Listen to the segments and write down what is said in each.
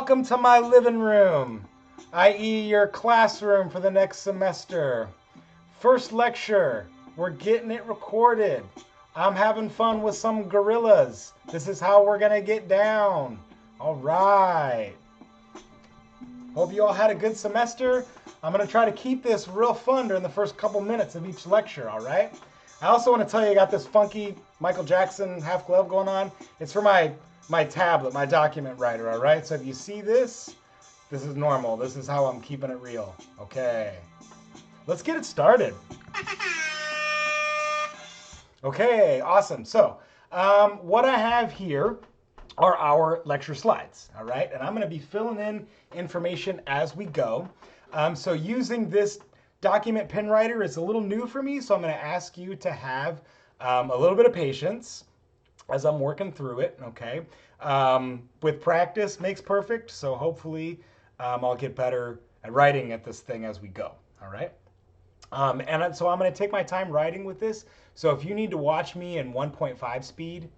Welcome to my living room, i.e. your classroom for the next semester. First lecture, we're getting it recorded. I'm having fun with some gorillas. This is how we're gonna get down. All right. Hope you all had a good semester. I'm gonna try to keep this real fun during the first couple minutes of each lecture, all right? I also want to tell you I got this funky Michael Jackson half glove going on. It's for my tablet, my document writer, all right? So if you see this is normal. This is how I'm keeping it real. Okay, let's get it started. Okay, awesome. So what I have here are our lecture slides, all right? And I'm going to be filling in information as we go. So using this document pen writer is a little new for me, so I'm going to ask you to have a little bit of patience as I'm working through it, okay? With practice makes perfect, so hopefully I'll get better at writing at this thing as we go, all right? And so I'm going to take my time writing with this, so if you need to watch me in 1.5 speed,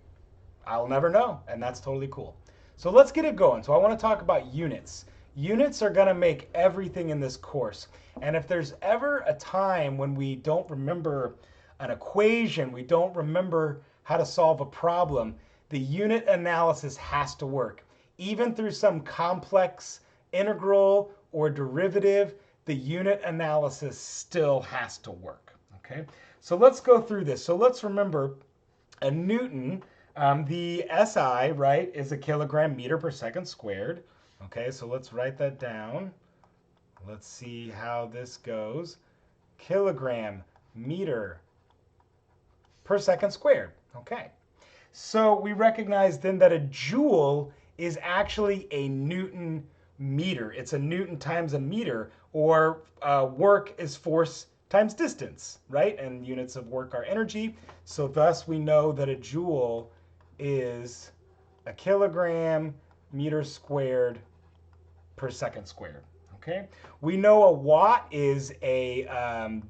I'll never know, and that's totally cool. So let's get it going. So I want to talk about units. Units are going to make everything in this course. And if there's ever a time when we don't remember an equation, we don't remember how to solve a problem, the unit analysis has to work. Even through some complex integral or derivative, the unit analysis still has to work. Okay, so let's go through this. So let's remember a Newton, the SI, right, is a kilogram meter per second squared. Okay, so let's write that down. Let's see how this goes. Kilogram meter per second squared. Okay, so we recognize then that a joule is actually a Newton meter. It's a Newton times a meter, or work is force times distance, right? And units of work are energy. So thus we know that a joule is a kilogram meter squared per second squared, okay? We know a watt is a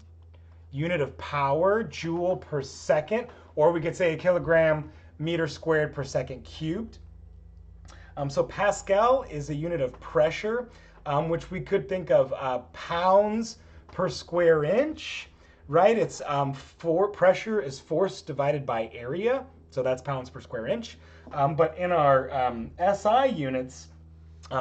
unit of power, joule per second, or we could say a kilogram meter squared per second cubed. So Pascal is a unit of pressure, which we could think of pounds per square inch, right? It's pressure is force divided by area, so that's pounds per square inch. But in our SI units,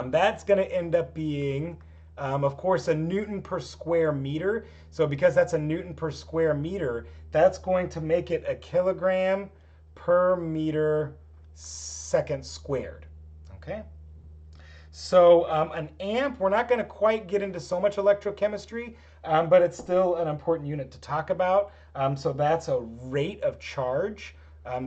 that's going to end up being, of course, a Newton per square meter. So because that's a Newton per square meter, that's going to make it a kilogram per meter second squared. Okay. So an amp, we're not going to quite get into so much electrochemistry, but it's still an important unit to talk about. So that's a rate of charge.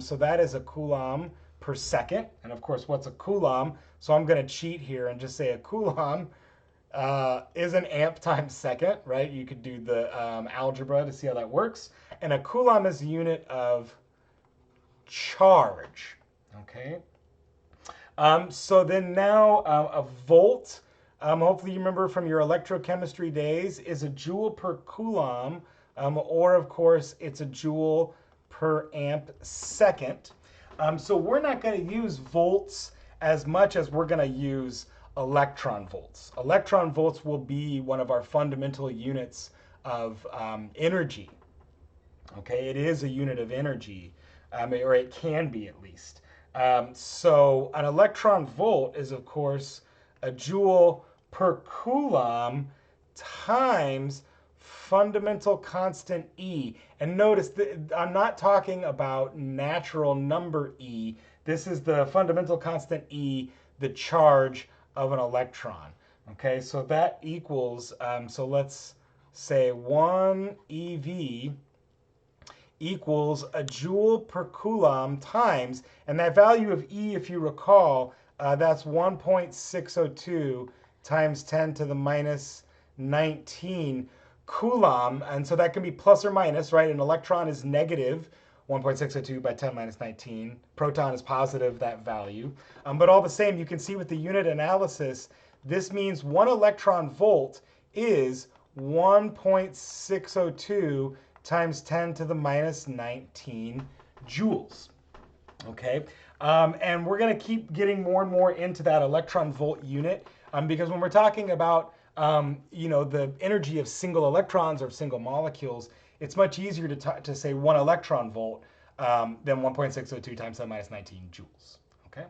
So that is a coulomb per second. And of course, what's a coulomb? So I'm going to cheat here and just say a coulomb is an amp times second, right? You could do the algebra to see how that works. And a coulomb is a unit of charge, okay? So then now a volt, hopefully you remember from your electrochemistry days, is a joule per coulomb, or of course it's a joule per amp second. So we're not going to use volts as much as we're going to use electron volts. Electron volts will be one of our fundamental units of energy. Okay, it is a unit of energy, or it can be at least. So an electron volt is, of course, a joule per coulomb times fundamental constant E. And notice that I'm not talking about natural number E. This is the fundamental constant E, the charge of an electron. Okay, so that equals, so let's say 1 eV equals a joule per coulomb times, and that value of E, if you recall, that's 1.602 times 10 to the minus 19 coulomb, and so that can be plus or minus, right? An electron is negative 1.602 by 10 minus 19. Proton is positive that value. But all the same, you can see with the unit analysis, this means 1 electron volt is 1.602 times 10 to the minus 19 joules. Okay, and we're going to keep getting more and more into that electron volt unit because when we're talking about the energy of single electrons or single molecules, it's much easier to say 1 electron volt than 1.602 times 10 minus 19 joules.